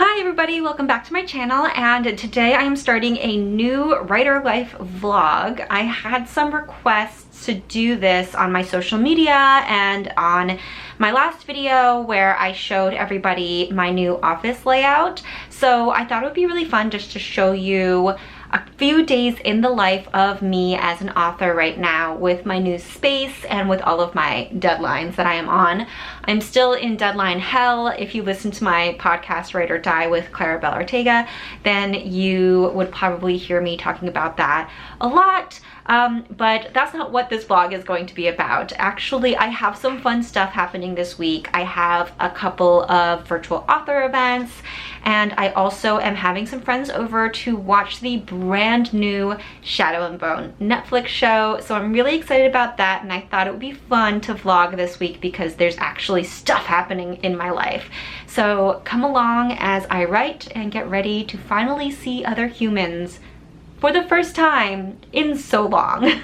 Hi everybody, welcome back to my channel, and today I am starting a new writer life vlog. I had some requests to do this on my social media and on my last video where I showed everybody my new office layout. So I thought it would be really fun just to show you a few days in the life of me as an author right now with my new space and with all of my deadlines that I am on. I'm still in deadline hell. If you listen to my podcast Write or Die with Claribel Ortega, then you would probably hear me talking about that a lot. But that's not what this vlog is going to be about. Actually, I have some fun stuff happening this week. I have a couple of virtual author events, and I also am having some friends over to watch the brand new Shadow and Bone Netflix show. So I'm really excited about that, and I thought it would be fun to vlog this week because there's actually stuff happening in my life. So come along as I write and get ready to finally see other humans for the first time in so long.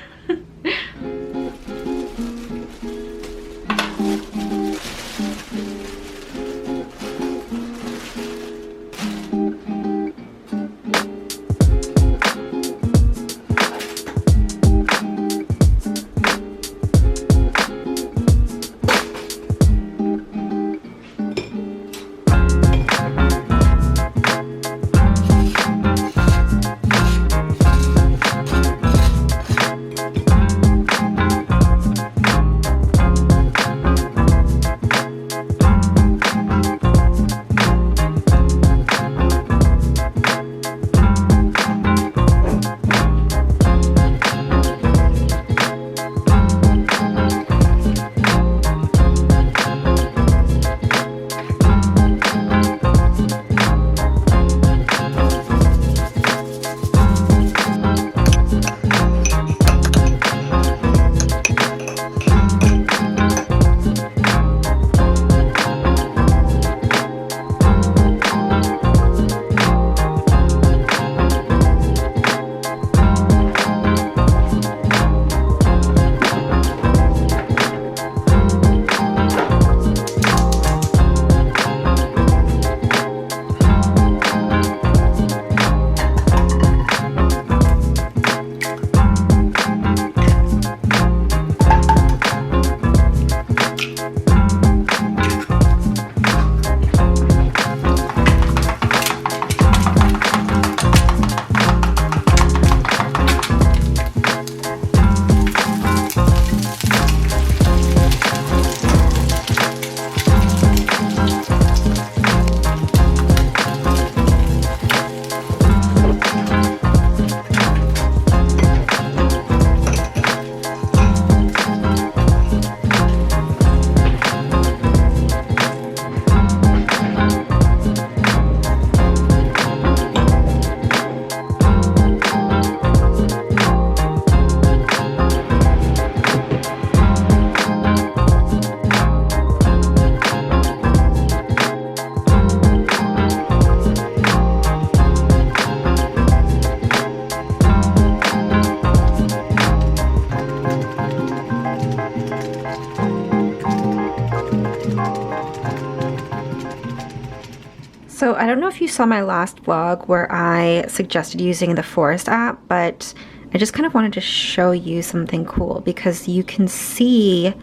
So I don't know if you saw my last vlog where I suggested using the Forest app, but I just kind of wanted to show you something cool because you can see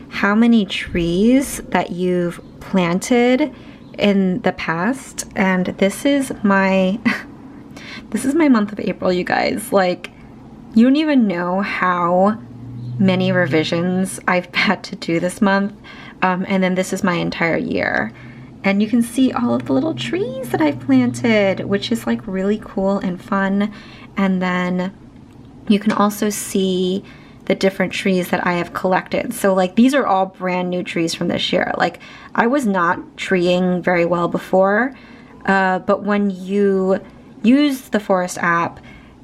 how many trees that you've planted in the past. And this is my this is my month of April, you guys. Like, you don't even know how many revisions I've had to do this month. And then this is my entire year. And you can see all of the little trees that I've planted, which is like really cool and fun. And then you can also see the different trees that I have collected. So like these are all brand new trees from this year. Like I was not treeing very well before, but when you use the Forest app,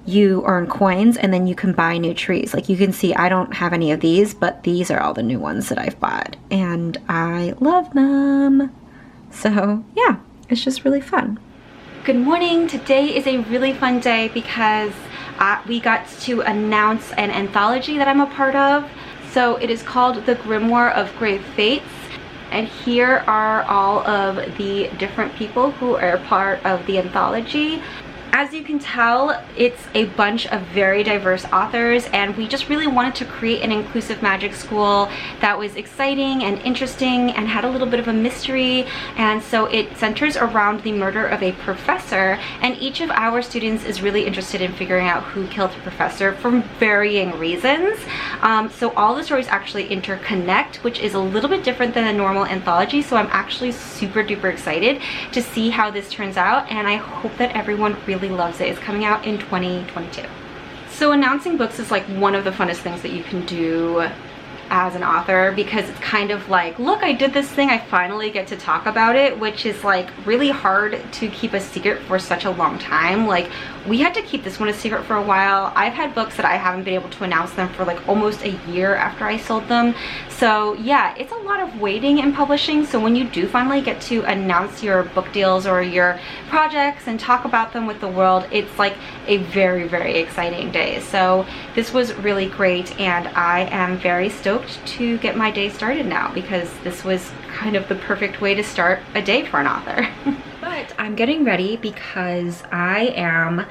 you earn coins and then you can buy new trees. Like you can see I don't have any of these, but these are all the new ones that I've bought and I love them. So yeah, it's just really fun. Good morning. Today is a really fun day because we got to announce an anthology that I'm a part of. So it is called The Grimoire of Grave Fates. and here are all of the different people who are part of the anthology. As you can tell, it's a bunch of very diverse authors, and we just really wanted to create an inclusive magic school that was exciting and interesting and had a little bit of a mystery. And so it centers around the murder of a professor, and each of our students is really interested in figuring out who killed the professor for varying reasons. So all the stories actually interconnect, which is a little bit different than a normal anthology. So I'm actually super duper excited to see how this turns out, and I hope that everyone really loves it. It's coming out in 2022. So announcing books is like one of the funnest things that you can do as an author, because it's kind of like, look, I did this thing, I finally get to talk about it, which is like really hard to keep a secret for such a long time. Like, we had to keep this one a secret for a while. I've had books that I haven't been able to announce them for like almost a year after I sold them. So yeah, it's a lot of waiting in publishing. So when you do finally get to announce your book deals or your projects and talk about them with the world, it's like a very, very exciting day. So this was really great, and I am very stoked to get my day started now, because this was kind of the perfect way to start a day for an author. But I'm getting ready because I am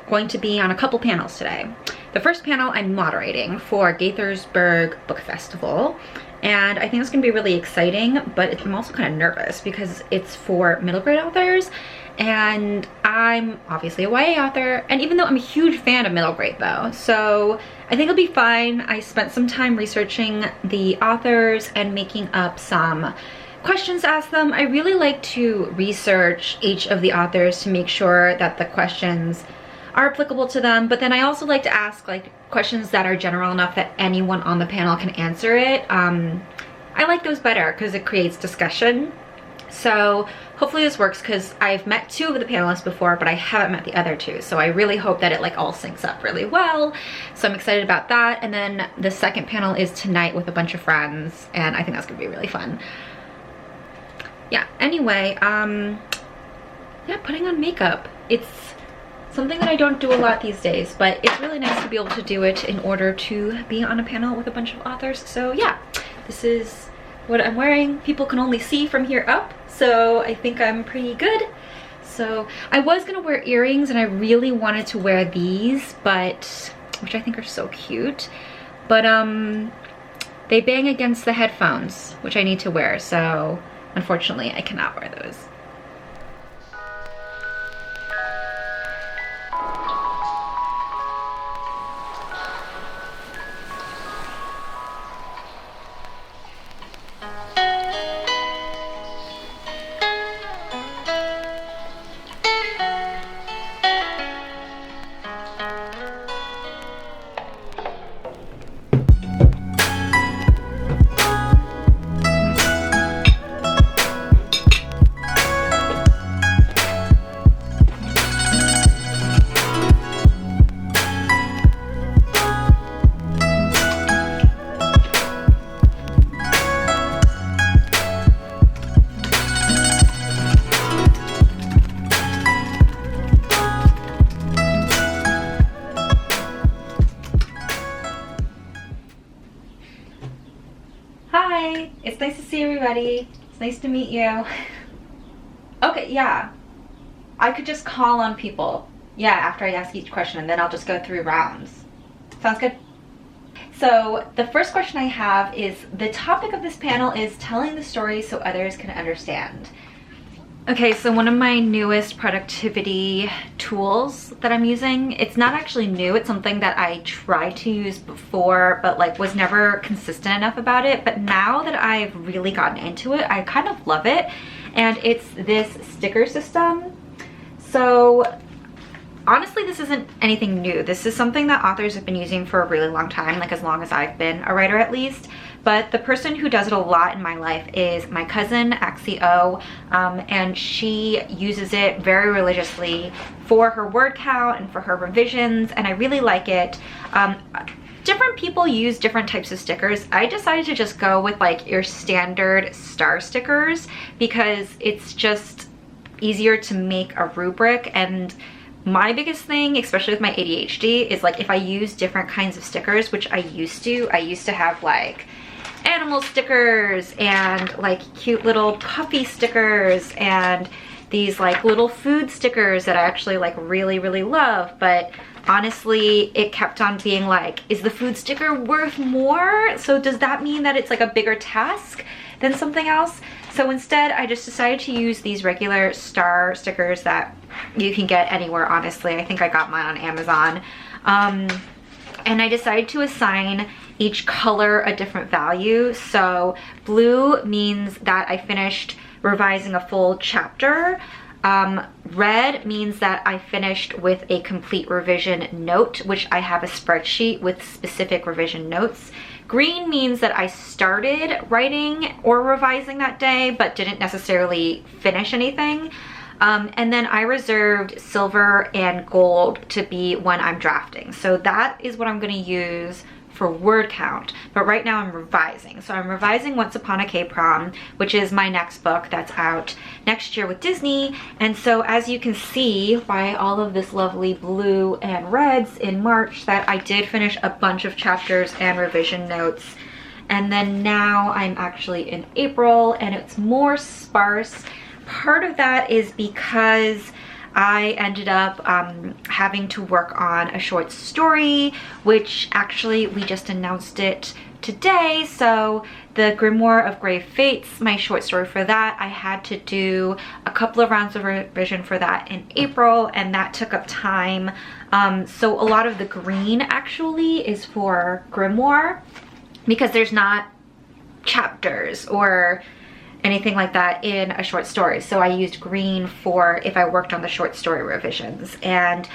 going to be on a couple panels today. The first panel I'm moderating for Gaithersburg Book Festival, and I think it's gonna be really exciting, but I'm also kind of nervous because it's for middle grade authors, and I'm obviously a YA author, and even though I'm a huge fan of middle grade though, so I think it'll be fine. I spent some time researching the authors and making up some questions to ask them. I really like to research each of the authors to make sure that the questions are applicable to them, but then I also like to ask like questions that are general enough that anyone on the panel can answer it. I like those better because it creates discussion. So hopefully this works, because I've met two of the panelists before, but I haven't met the other two. So I really hope that it like all syncs up really well. So I'm excited about that. And then the second panel is tonight with a bunch of friends, and I think that's gonna be really fun. Yeah, anyway, yeah, putting on makeup. It's something that I don't do a lot these days, but it's really nice to be able to do it in order to be on a panel with a bunch of authors. So yeah, this is what I'm wearing. People can only see from here up, so I think I'm pretty good. So I was gonna wear earrings, and I really wanted to wear these, but which I think are so cute, but they bang against the headphones, which I need to wear, so unfortunately I cannot wear those. Hi, it's nice to see everybody. It's nice to meet you. Okay, yeah. I could just call on people. Yeah, after I ask each question, and then I'll just go through rounds. Sounds good? So the first question I have is, the topic of this panel is telling the story so others can understand. Okay, so one of my newest productivity tools that I'm using, it's not actually new, it's something that I tried to use before, but like was never consistent enough about it. But now that I've really gotten into it, I kind of love it. And it's this sticker system. So honestly, this isn't anything new. This is something that authors have been using for a really long time, like as long as I've been a writer at least. But the person who does it a lot in my life is my cousin, Axio, and she uses it very religiously for her word count and for her revisions, and I really like it. Different people use different types of stickers. I decided to just go with like your standard star stickers because it's just easier to make a rubric. And my biggest thing, especially with my ADHD, is like if I use different kinds of stickers, which I used to have like animal stickers and like cute little puffy stickers and these like little food stickers that I actually like really love, but honestly it kept on being like, is the food sticker worth more? So does that mean that it's like a bigger task than something else? So instead I just decided to use these regular star stickers that you can get anywhere, honestly. I think I got mine on Amazon. And I decided to assign each color a different value. So blue means that I finished revising a full chapter. Red means that I finished with a complete revision note, which I have a spreadsheet with specific revision notes. Green means that I started writing or revising that day, but didn't necessarily finish anything. And then I reserved silver and gold to be when I'm drafting. So that is what I'm gonna use for word count, but right now I'm revising. So I'm revising Once Upon a K-Prom, which is my next book that's out next year with Disney. And so as you can see by all of this lovely blue and reds in March, that I did finish a bunch of chapters and revision notes. And then now I'm actually in April and it's more sparse. Part of that is because I ended up having to work on a short story, which actually we just announced it today. So the Grimoire of Grave Fates, my short story for that, I had to do a couple of rounds of revision for that in April, and that took up time. So a lot of the green actually is for Grimoire because there's not chapters or anything like that in a short story. So I used green for if I worked on the short story revisions. And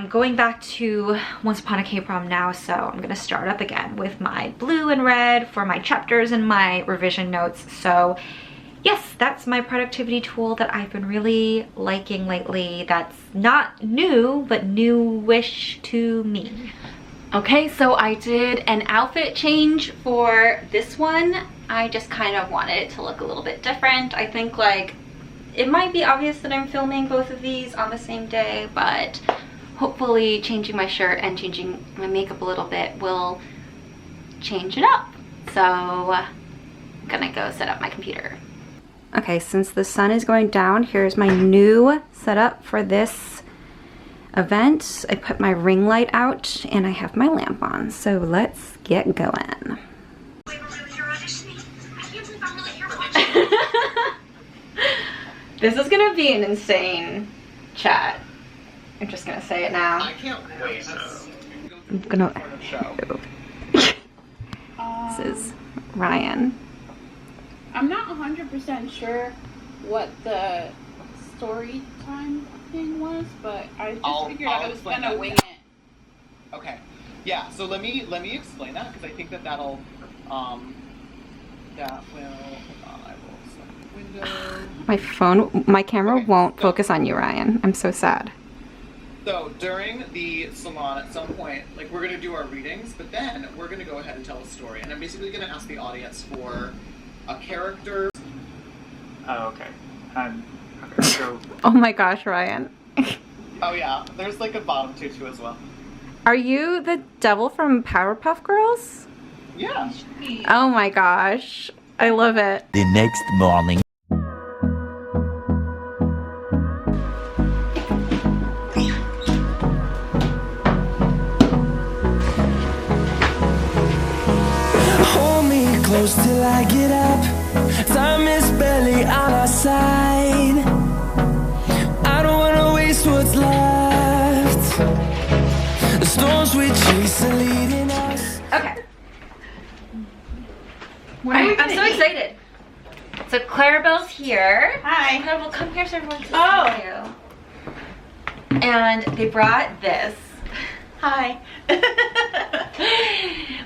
going back to Once Upon a K-Prom now, so I'm gonna start up again with my blue and red for my chapters and my revision notes. So yes, that's my productivity tool that I've been really liking lately. That's not new, but new-ish to me. Okay, so I did an outfit change for this one. I just kind of wanted it to look a little bit different. I think like it might be obvious that I'm filming both of these on the same day, but hopefully changing my shirt and changing my makeup a little bit will change it up. So I'm gonna go set up my computer. Okay, since the sun is going down, here's my new setup for this event. I put my ring light out and I have my lamp on. So let's get going. This is gonna be an insane chat. I'm just gonna say it now. I can't wait. I'm gonna. This is Ryan. I'm not 100% sure what the story time thing was, but I just figured I was gonna wing it. Okay. Yeah. So let me explain that because I think that'll that will. I will select the window. My camera won't focus on you, Ryan. I'm so sad. So during the salon at some point, like we're gonna do our readings, but then we're gonna go ahead and tell a story, and I'm basically gonna ask the audience for a character. Oh, okay. Okay, so... Oh my gosh, Ryan. Oh yeah, there's like a bottom tutu as well. Are you the devil from Powerpuff Girls? Yeah. Oh my gosh. I love it. The next morning. Hold me close till I get up. Time is barely on our side. I don't wanna waste what's left. The storms we chase are leading us. Okay. I'm so excited. So Clarabelle's here. Hi. Clarabelle, come here so everyone can see you. And they brought this. Hi.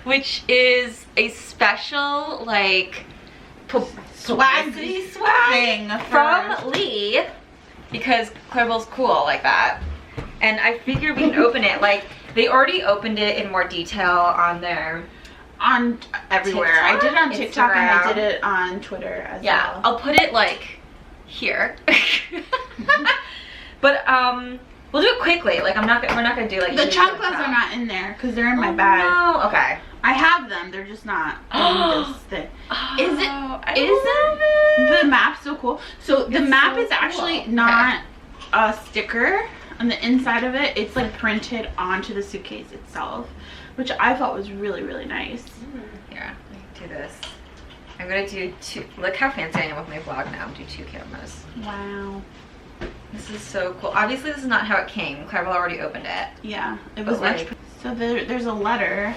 Which is a special like publicity thing from Leigh, because Clarabelle's cool like that. And I figured we can open it. Like they already opened it in more detail on their everywhere. TikTok, I did it on TikTok and I Instagram. did it on Twitter as Yeah, well. I'll put it like here. But we'll do it quickly. Like we're not gonna do like The huge chocolates stuff. are not in there because they're in my bag. No, okay. I have them. They're just not on this thing. Is I isn't the map so cool? So the map so is actually cool. not a sticker on the inside of it. It's like printed onto the suitcase itself, which I thought was really, really nice. Here, let me do this. I'm gonna do 2. Look how fancy I am with my vlog now. Do 2 cameras. Wow. This is so cool. Obviously, this is not how it came. Clarabelle already opened it. Yeah, it But was like, so there's a letter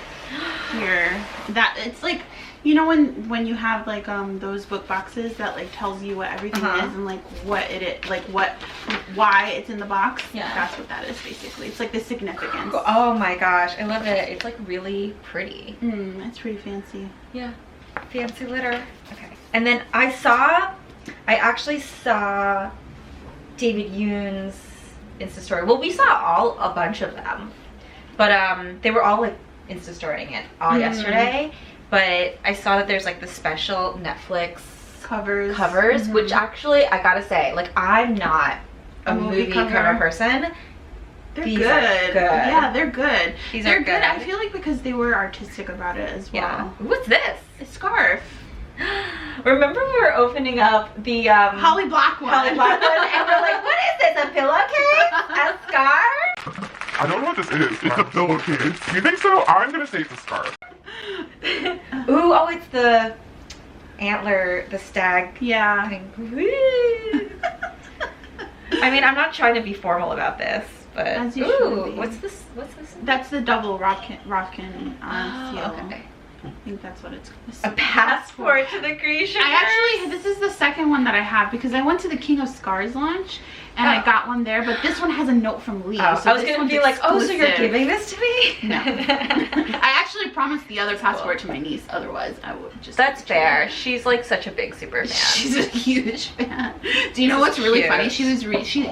here that it's like, you know, when you have like those book boxes that like tells you what everything is and like what it is, like why it's in the box. Yeah, that's what that is basically. It's like the significance. Oh my gosh, I love it. It's like really pretty. It's pretty fancy. Yeah, fancy litter. Okay, and then I actually saw David Yoon's Insta story. Well, we saw a bunch of them, but they were all like Insta storying it all yesterday. But I saw that there's like the special Netflix covers, which actually I gotta say, like, I'm not a movie cover person. They're These good. are good. Yeah, they're good. They're good. I feel like because they were artistic about it as well. Yeah. What's this? A scarf. Remember we were opening up the Holly Black one. and we're like, what is this? A pillowcase? A scarf? I don't know what this is. It's a pillowcase. You think so? I'm gonna say it's a scarf. Ooh, oh, it's the antler, the stag Yeah. thing. I mean, I'm not trying to be formal about this, but As you ooh, should be. what's this? What's this? That's the double Rovkin seal. Okay. I think that's what it's A passport to the creation. This is the second one that I have because I went to the King of Scars launch and I got one there, but this one has a note from Leigh. Oh, so I was gonna be like, oh, so you're exclusive. giving this to me? No. I actually promised the other passport to my niece, otherwise I would just... That's fair. She's like such a big super fan. She's a huge fan. Do you know what's really cute. funny?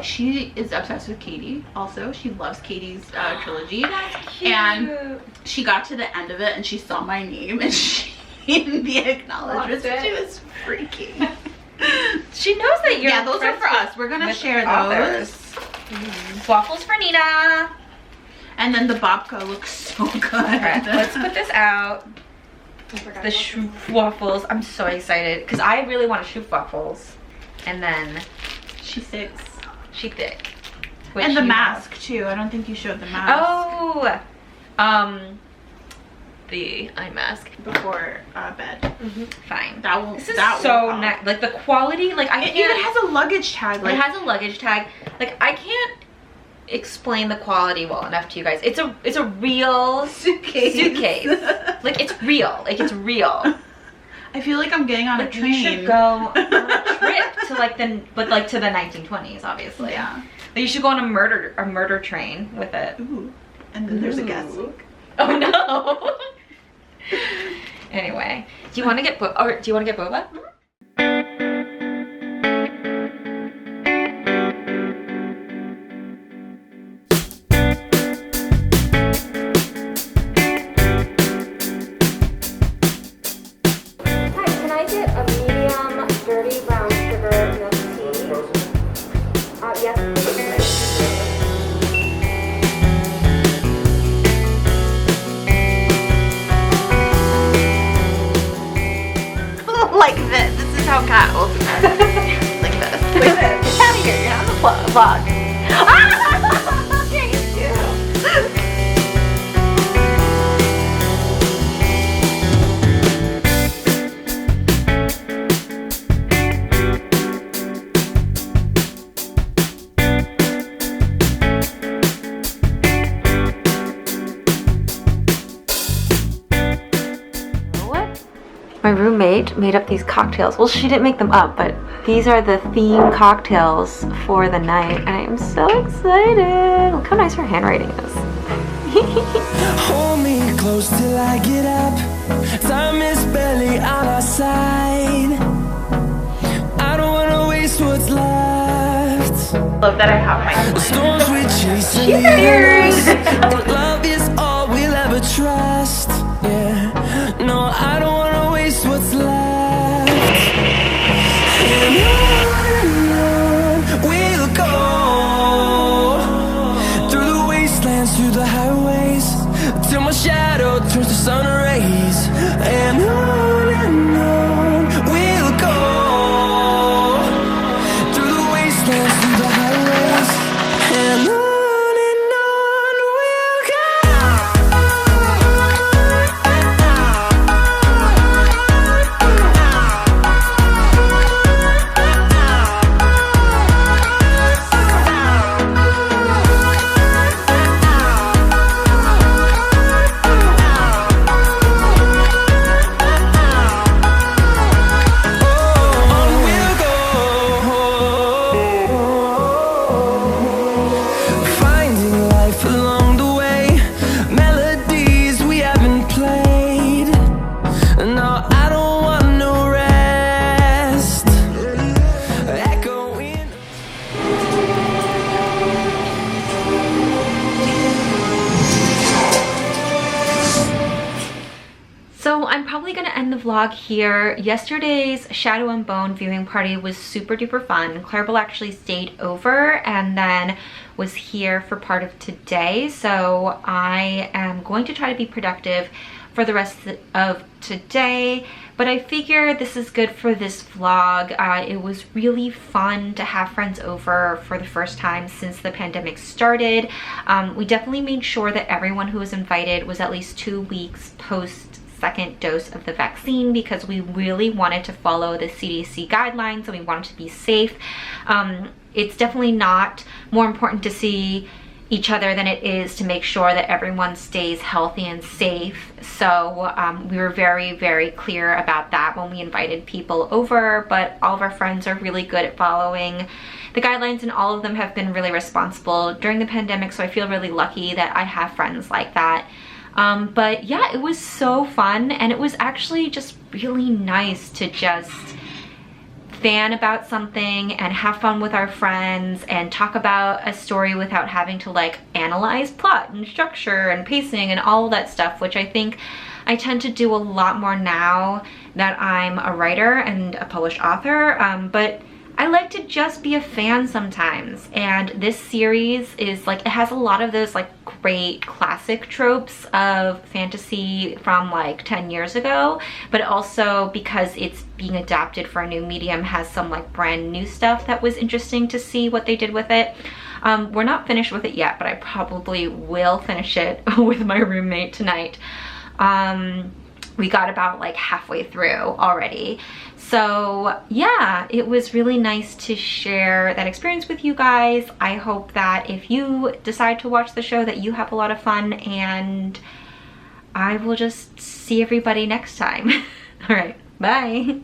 She is obsessed with Katie also. She loves Katie's trilogy. That's cute. And she got to the end of it and she saw my name and she in the acknowledgements, she was freaking. She knows that you're Yeah, those are friends for us. We're gonna with share authors. those. Waffles for Nina. And then the babka looks so good. Alright, let's put this out. The waffles. I'm so excited because I really want to shoot waffles. And then She thick. she thick. And the mask too. I don't think you showed the mask. Oh, the eye mask Before bed. Fine. That won't. This is that so won't nice. Like the quality. Like I It can't. even has a luggage tag. Like, It has a luggage tag. Like I can't explain the quality well enough to you guys. It's a real suitcase. Like it's real. Like it's real. I feel like I'm getting on a Like train. you should go on a trip to like to the 1920s, obviously. Yeah. Like you should go on a murder train with it. Ooh. And then there's a guest book. Oh no. Anyway, do you want to get boba? Hi, can I get a medium dirty brown sugar milk tea? Yes, please. Like this. This is how Kat opens it. Like this. Like this. Get out of here. You're on the vlog. My roommate made up these cocktails. Well, she didn't make them up, but these are the theme cocktails for the night, and I am so excited. Look how nice her handwriting is. Hold me close till I get up. Time is barely on our side. I don't wanna waste what's left. Love that I have my The storms we chase and Cheers! but love is all we'll ever trust. Yeah, no, I don't wanna waste what's left. And on we'll go through the wastelands, through the highways, till my shadow turns to sun rays. vlog here. Yesterday's Shadow and Bone viewing party was super duper fun. Claribel actually stayed over and then was here for part of today, so I am going to try to be productive for the rest of today, but I figure this is good for this vlog. It was really fun to have friends over for the first time since the pandemic started. We definitely made sure that everyone who was invited was at least 2 weeks post second dose of the vaccine because we really wanted to follow the CDC guidelines and we wanted to be safe. It's definitely not more important to see each other than it is to make sure that everyone stays healthy and safe. So we were very, very clear about that when we invited people over, but all of our friends are really good at following the guidelines and all of them have been really responsible during the pandemic, so I feel really lucky that I have friends like that. But yeah, it was so fun and it was actually just really nice to just fan about something and have fun with our friends and talk about a story without having to like analyze plot and structure and pacing and all that stuff, which I think I tend to do a lot more now that I'm a writer and a published author, but I like to just be a fan sometimes, and this series is like, it has a lot of those like great classic tropes of fantasy from like 10 years ago, but also because it's being adapted for a new medium has some like brand new stuff that was interesting to see what they did with it. We're not finished with it yet, but I probably will finish it with my roommate tonight. We got about like halfway through already. So yeah, it was really nice to share that experience with you guys. I hope that if you decide to watch the show that you have a lot of fun, and I will just see everybody next time. All right, bye.